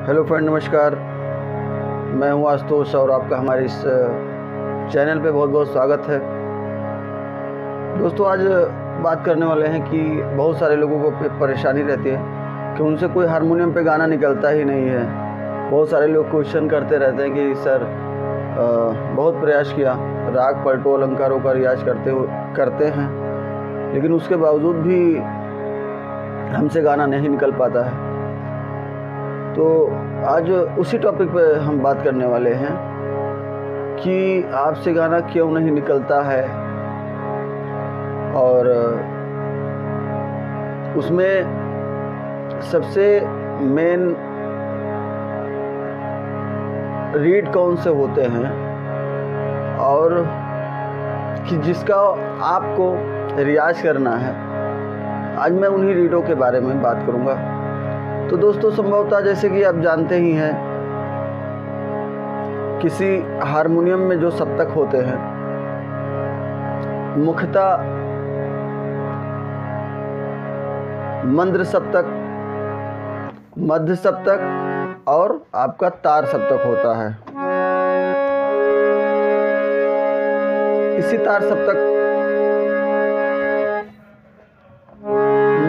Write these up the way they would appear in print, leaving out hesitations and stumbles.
Hello friend, नमस्कार। मैं हूं आशुतोष और आपका हमारे इस चैनल पे बहुत बहुत स्वागत है। दोस्तों, आज बात करने वाले हैं कि बहुत सारे लोगों को परेशानी रहती है कि उनसे कोई हारमोनियम पे गाना निकलता ही नहीं है। बहुत सारे लोग क्वेश्चन करते रहते हैं कि सर बहुत प्रयास किया, राग पलटो अलंकारों का रियाज करते हैं, लेकिन उसके बावजूद भी हमसे गाना नहीं निकल पाता है। तो आज उसी टॉपिक पे हम बात करने वाले हैं कि आपसे गाना क्यों नहीं निकलता है, और उसमें सबसे मेन रीड कौन से होते हैं और कि जिसका आपको रियाज करना है। आज मैं उन्हीं रीडों के बारे में बात करूंगा। तो दोस्तों, संभवतः जैसे कि आप जानते ही हैं, किसी हारमोनियम में जो सप्तक होते हैं मुख्यतः मंद्र सप्तक, मध्य सप्तक और आपका तार सप्तक होता है। इसी तार सप्तक,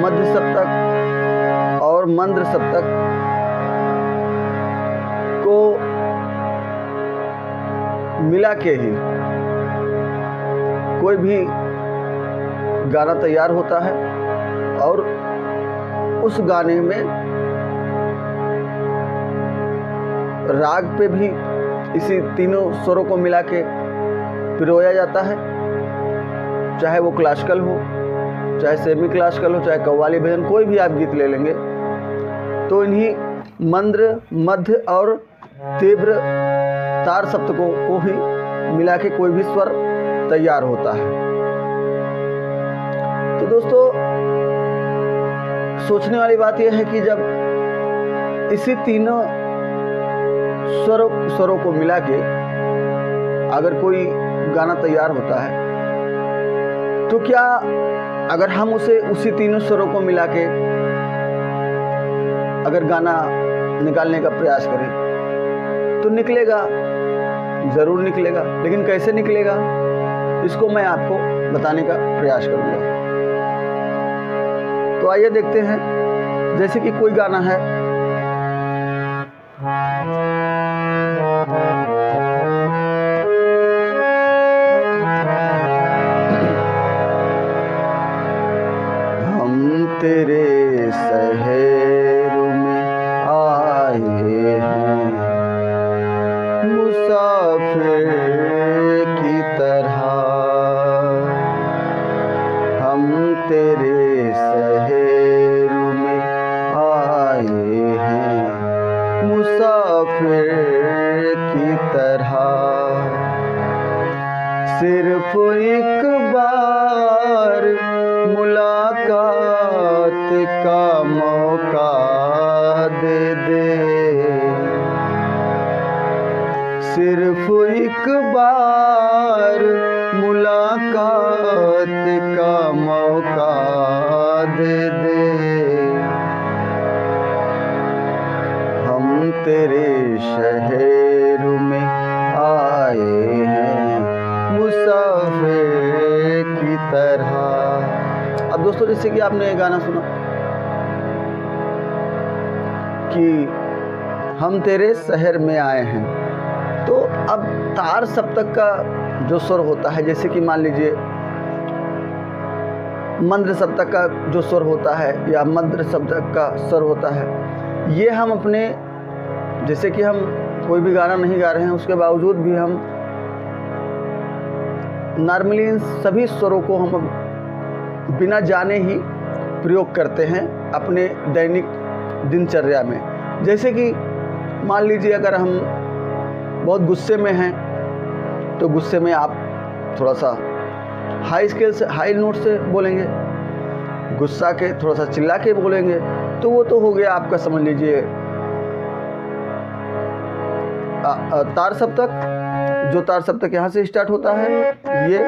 मध्य सप्तक और मंद्र सप्तक को मिला के ही कोई भी गाना तैयार होता है, और उस गाने में राग पे भी इसी तीनों स्वरों को मिला के पिरोया जाता है। चाहे वो क्लासिकल हो, चाहे सेमी क्लासिकल हो, चाहे कव्वाली भजन, कोई भी आप गीत ले लेंगे तो इन्हीं मंद्र, मध्य और तीव्र तार सप्तकों को ही मिला के कोई भी स्वर तैयार होता है। तो दोस्तों, सोचने वाली बात यह है कि जब इसी तीनों स्वरों को मिला के अगर कोई गाना तैयार होता है, तो क्या अगर हम उसी तीनों स्वरों को मिला के अगर गाना निकालने का प्रयास करें तो निकलेगा, ज़रूर निकलेगा। लेकिन कैसे निकलेगा, इसको मैं आपको बताने का प्रयास करूंगा। तो आइए देखते हैं। जैसे कि कोई गाना है, हम तेरे शहर में आए हैं मुसाफिर की तरह, हम तेरे शहर में आए हैं मुसाफिर की तरह। सिर्फ एक बार मुलाकात का मौका दे दे, सिर्फ एक बार मुलाकात का मौका दे दे। हम तेरे शहर में आए हैं मुसाफिर की तरह। अब दोस्तों, जैसे कि आपने ये गाना सुना कि हम तेरे शहर में आए हैं, तो अब तार सप्तक का जो स्वर होता है, जैसे कि मान लीजिए मंद्र सप्तक का जो स्वर होता है या मंद्र सप्तक का स्वर होता है, ये हम अपने, जैसे कि हम कोई भी गाना नहीं गा रहे हैं, उसके बावजूद भी हम नॉर्मली इन सभी स्वरों को हम बिना जाने ही प्रयोग करते हैं अपने दैनिक दिनचर्या में। जैसे कि मान लीजिए अगर हम बहुत गुस्से में हैं, तो गुस्से में आप थोड़ा सा हाई स्केल से, हाई नोट से बोलेंगे, गुस्सा के थोड़ा सा चिल्ला के बोलेंगे, तो वो तो हो गया आपका, समझ लीजिए तार सप्तक। जो तार सप्तक यहाँ से स्टार्ट होता है ये,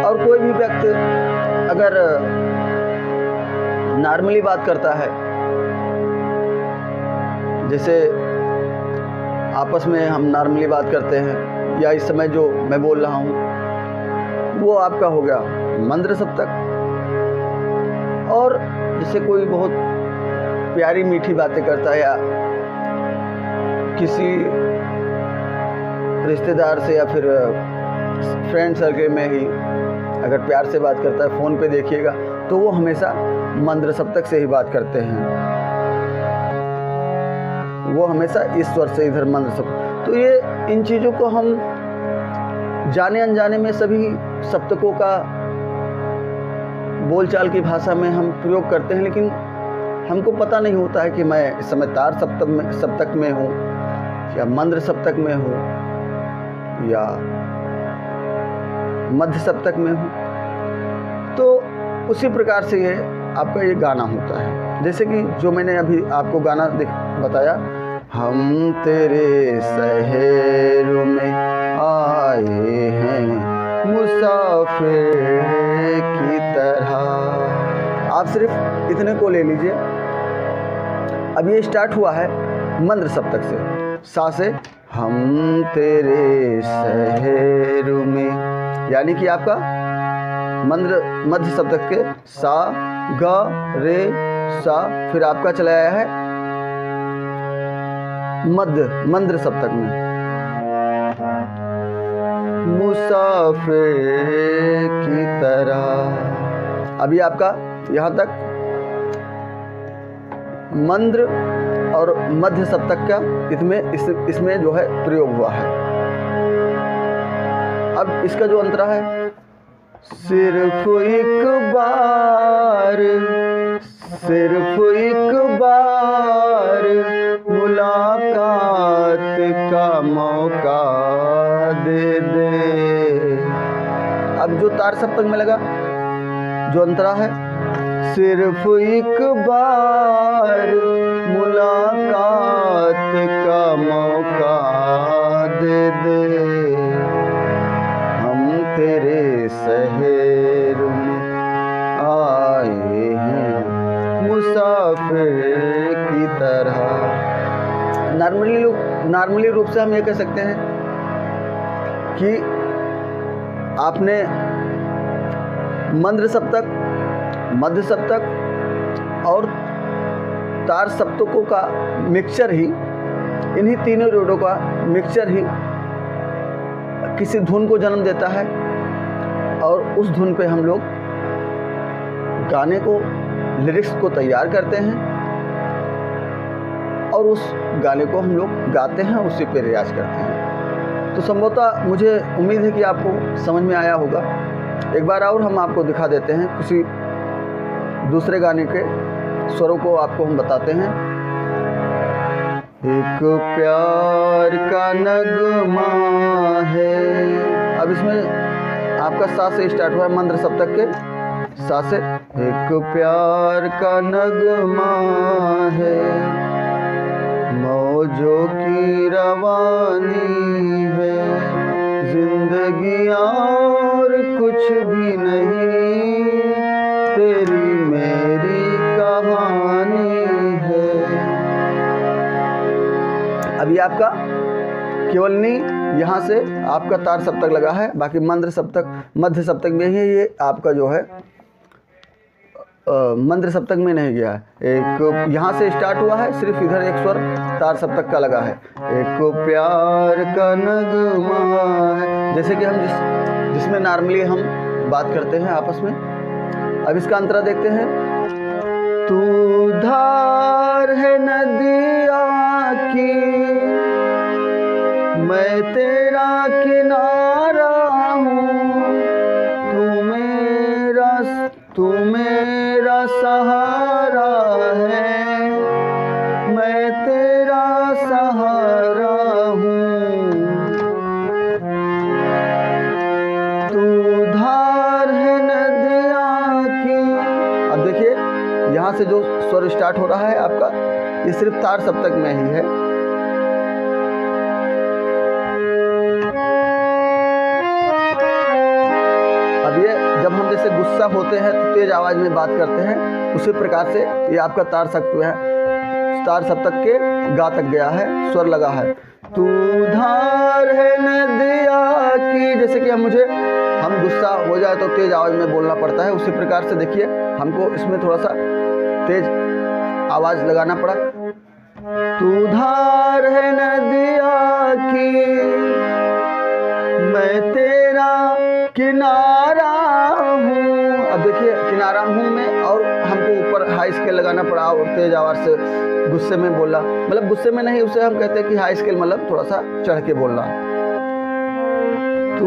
और कोई भी व्यक्ति अगर नॉर्मली बात करता है जैसे आपस में हम नॉर्मली बात करते हैं या इस समय जो मैं बोल रहा हूँ वो आपका हो गया मंद्र सप्तक। और जैसे कोई बहुत प्यारी मीठी बातें करता है या किसी रिश्तेदार से या फिर फ्रेंड सर्कल में ही अगर प्यार से बात करता है, फ़ोन पे देखिएगा तो वो हमेशा मंद्र सप्तक से ही बात करते हैं, वो हमेशा ईश्वर से इधर मंद्र सप्तक। तो ये इन चीज़ों को हम जाने अनजाने में सभी सप्तकों का बोलचाल की भाषा में हम प्रयोग करते हैं, लेकिन हमको पता नहीं होता है कि मैं इस समय तार सप्तक में हूँ या मंद्र सप्तक में हूँ या मध्य सप्तक में हूँ। तो उसी प्रकार से ये आपका ये गाना होता है। जैसे कि जो मैंने अभी आपको गाना बताया, हम तेरे शहरों में आए हैं मुसाफिर की तरह। आप सिर्फ इतने को ले लीजिए। अब ये स्टार्ट हुआ है मंद्र सप्तक से, सा से, हम तेरे शहरों में, यानी कि आपका मध्य सप्तक के सा ग रे सा, फिर आपका चला आया है मंद्र सप्तक में मुसाफिर की तरह। अभी आपका यहाँ तक मंद्र और मध्य सप्तक का इसमें जो है प्रयोग हुआ है। अब इसका जो अंतरा है, सिर्फ एक बार मुलाकात का मौका दे दे। अब जो तार सप्तक में लगा जो अंतरा है, सिर्फ एक बार मुलाकात का मौका दे दे, हम तेरे शहर में आए हैं मुसाफिर की तरह। नॉर्मली रूप से हम ये कह सकते हैं कि आपने मंद्र सप्तक, मध्य सप्तक और तार सप्तकों का मिक्सचर ही, इन्हीं तीनों रोडों का मिक्सचर ही किसी धुन को जन्म देता है, और उस धुन पे हम लोग गाने को, लिरिक्स को तैयार करते हैं और उस गाने को हम लोग गाते हैं, उसी पे रियाज करते हैं। तो संभवतः मुझे उम्मीद है कि आपको समझ में आया होगा। एक बार और हम आपको दिखा देते हैं, किसी दूसरे गाने के स्वरों को आपको हम बताते हैं। एक प्यार का नगमा है। अब इसमें आपका सा से स्टार्ट हुआ है मंद्र सप्तक के सा से। एक प्यार का नगमा है, मौजों की रवानी है, जिंदगी और कुछ भी नहीं, तेरी मेरी कहानी है। अभी आपका केवल नहीं, यहाँ से आपका तार सप्तक लगा है, बाकी मंद्र सप्तक, मध्य सप्तक में ही ये आपका जो है मंद्र सप्तक में नहीं गया है। एक यहाँ से स्टार्ट हुआ है, सिर्फ इधर एक स्वर तार सप्तक का लगा है। एक प्यार का नगमा है, जैसे कि हम जिसमें नॉर्मली हम बात करते हैं आपस में। अब इसका अंतरा देखते हैं। तू धार है नदिया की, मैं तेरा किनारा हूँ, तू मेरा सहारा है, मैं तेरा सहारा हूँ। तू धार है नदिया की। अब देखिए यहाँ से जो स्वर स्टार्ट हो रहा है आपका, ये सिर्फ तार सप्तक में ही है। अब ये जब हम जैसे गुस्सा होते हैं तो तेज आवाज में बात करते हैं, उसी प्रकार से ये आपका तार सप्तक है। तार सप्तक के गा तक गया है, स्वर लगा है। तू धार है नदिया की, जैसे कि हम गुस्सा हो जाए तो तेज आवाज में बोलना पड़ता है, उसी प्रकार से देखिए हमको इसमें थोड़ा सा तेज आवाज लगाना पड़ा। तू धार है नदिया की, मैं तेरा किनारा हूँ। अब देखिए किनारा हूँ में, और हमको ऊपर हाई स्केल लगाना पड़ा और तेज आवाज से गुस्से में बोला, मतलब गुस्से में नहीं, उसे हम कहते हैं कि हाई स्केल, मतलब थोड़ा सा चढ़ के बोलना। तू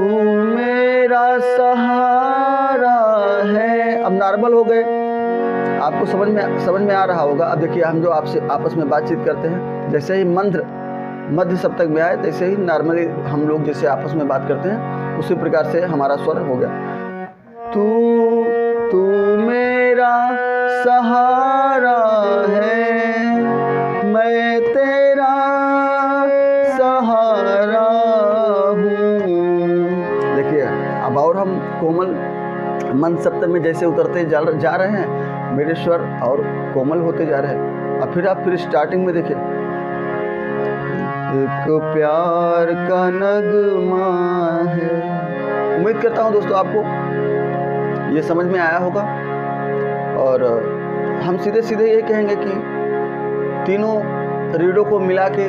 मेरा सहारा है। अब नॉर्मल हो गए, आपको समझ में आ रहा होगा। अब देखिए हम जो आपसे आपस में बातचीत करते हैं, जैसे ही मध्य सप्तक में आए, तैसे ही नॉर्मली हम लोग जैसे आपस में बात करते हैं, उसी प्रकार से हमारा स्वर हो गया। तू मेरा सहारा है, मैं तेरा सहारा हूँ। देखिए अब और हम कोमल मंद सप्तक में जैसे उतरते जा रहे हैं, मेरे स्वर और कोमल होते जा रहे हैं। और फिर स्टार्टिंग में देखिए, एक प्यार का नगमा है। उम्मीद करता हूँ दोस्तों आपको ये समझ में आया होगा। और हम सीधे सीधे ये कहेंगे कि तीनों रीडों को मिला के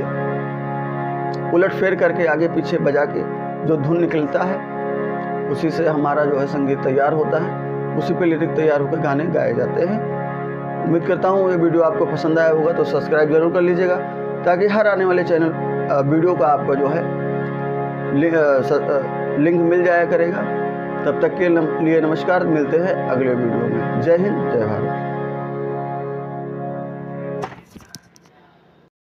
उलट फेर करके आगे पीछे बजा के जो धुन निकलता है, उसी से हमारा जो है संगीत तैयार होता है, उसी पे लिरिक तैयार होकर गाने गाए जाते हैं। उम्मीद करता हूँ ये वीडियो आपको पसंद आया होगा, तो सब्सक्राइब जरूर कर लीजिएगा, ताकि हर आने वाले वीडियो का आपको जो है लिंक मिल जाया करेगा। तब तक के लिए नमस्कार, मिलते हैं अगले वीडियो में। जय हिंद, जय भारत।